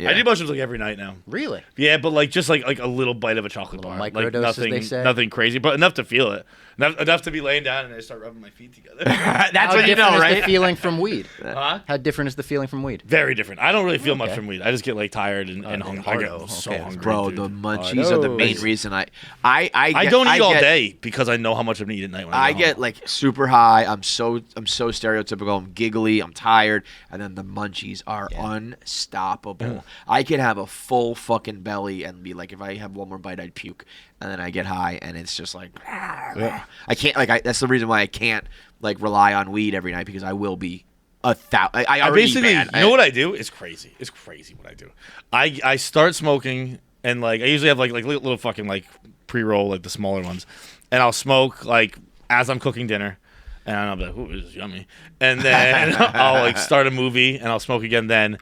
Yeah. I do mushrooms like every night now. Really? Yeah, but like just like a little bite of a chocolate bar, like microdose, as nothing, they say. nothing crazy, but enough to feel it, enough to be laying down and I start rubbing my feet together. That's How what you different know, is right? the feeling from weed? Huh? How different is the feeling from weed? Very different. I don't really feel much Okay. from weed. I just get like tired and hungry. I hardo. get so Okay. hungry, Bro, dude. the munchies are the main Hardos. reason I don't eat all get- day because I know how much I'm gonna eat at night. When I go get home. like super high. I'm so stereotypical. I'm giggly. I'm tired, and then the munchies are unstoppable. I could have a full fucking belly and be like, if I have one more bite, I'd puke. And then I get high, and it's just like, I can't. That's the reason why I can't like rely on weed every night because I will be I already basically, bad. you know what I do? It's crazy. It's crazy what I do. I start smoking and like I usually have like little fucking like pre-roll, like the smaller ones, and I'll smoke like as I'm cooking dinner. And I'll be like, ooh, this is yummy. And then I'll like start a movie and I'll smoke again then.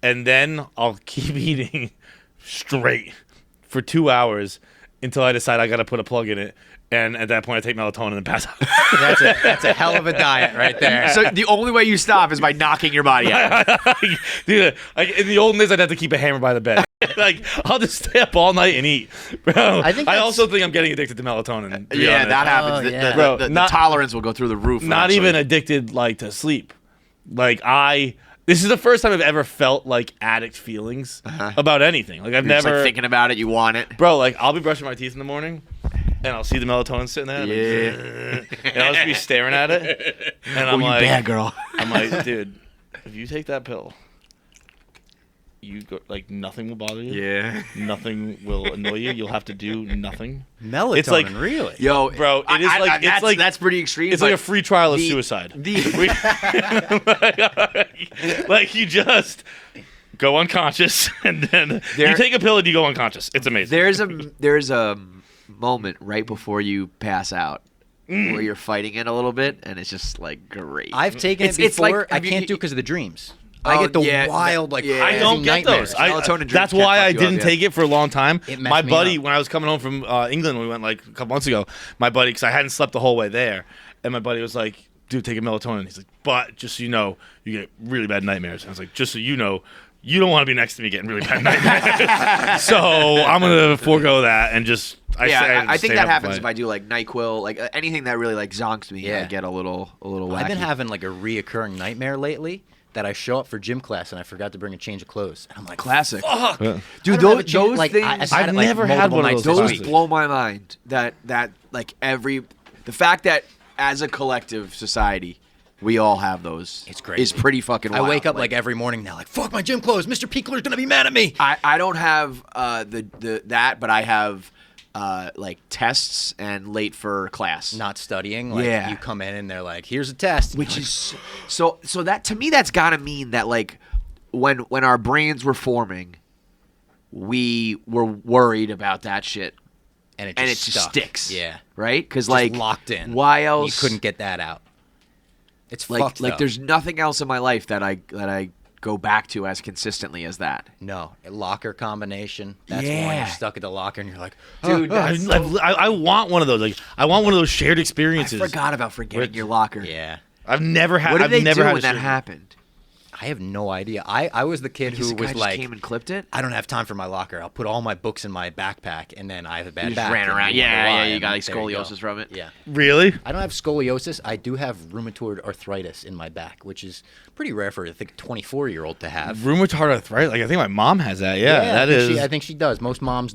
And then I'll keep eating straight for 2 hours until I decide I got to put a plug in it. And at that point, I take melatonin and pass out. That's a hell of a diet right there. So the only way you stop is by knocking your body out. Dude, like in the olden days, I'd have to keep a hammer by the bed. Like I'll just stay up all night and eat. Bro, I also think I'm getting addicted to melatonin. To be Yeah, honest. that happens. Oh, The- yeah. the, Bro, the not- tolerance will go through the roof. Not eventually. even addicted like to sleep. Like this is the first time I've ever felt like addict feelings about anything. Like I've You're just, never like, thinking about it. You want it. Bro, like I'll be brushing my teeth in the morning and I'll see the melatonin sitting there. And I'll just be staring at it. And I'm you like, bad girl. I'm like, dude, if you take that pill, you go, like nothing will bother you. Yeah. Nothing will annoy you. You'll have to do nothing. Melatonin, It's like- really? Yo, Bro, it is like it's like that's pretty extreme. it's like a but free trial of the- suicide. the Like you just go unconscious and then you take a pill and you go unconscious. It's amazing. there's a moment right before you pass out where you're fighting it a little bit, and it's just like great. I've taken it It's like- before. I have you- can't do it because of the dreams. Oh, I get the yeah, wild, like, yeah. I crazy don't get nightmares. those. Melatonin drink That's can't why fuck I you up, didn't yeah. take it for a long time. It messed My me buddy, up. when I was coming home from England, we went like a couple months ago. My buddy, because I hadn't slept the whole way there, and my buddy was like, "Dude, take a melatonin." He's like, "But just so you know, you get really bad nightmares." And I was like, "Just so you know, you don't want to be next to me getting really bad nightmares." So I'm gonna forego that and just. I think stay that up happens and if I do like NyQuil, like anything that really like zonks me. Yeah. I get a little wacky. I've been having like a reoccurring nightmare lately that I show up for gym class and I forgot to bring a change of clothes. And I'm like, classic. fuck. Yeah. Dude, I don't have a those change- like, things. I've had I've it, like, never had multiple one of nights those this Those week. blow my mind. That like the fact that as a collective society, we all have those. It's crazy. Is pretty fucking I wild. wake up like every morning now, like, fuck my gym clothes. Mr. Piekler's gonna be mad at me. I don't have that, but I have like tests and late for class. Not studying. Like, Yeah. you come in and they're like, here's a test. And Which you're is so that to me that's gotta mean that like when our brains were forming, we were worried about that shit, like, and it just just stuck. sticks. Yeah. Right? Because Just like locked in. Why else? You couldn't get that out. It's like fucked, like though. there's nothing else in my life that I go back to as consistently as that. No, a locker combination. That's one. Yeah. You're stuck at the locker and you're like, Dude, that's I want one of those. Like I want one of those shared I experiences. forgot about forgetting your locker. yeah. I've never had. What did I've they never do had when a that shared- happened? I have no idea. I was the kid Because who the guy was just like, came and clipped it. I don't have time for my locker. I'll put all my books in my backpack, and then I have a bad You just back. ran and around. you wonder Yeah, why, you and got like there you go. scoliosis from it. Yeah. Really? I don't have scoliosis. I do have rheumatoid arthritis in my back, which is pretty rare for, I think, a 24-year-old to have. Rheumatoid arthritis. Like I think my mom has that. Yeah, that I think is. I think she does. Most moms do.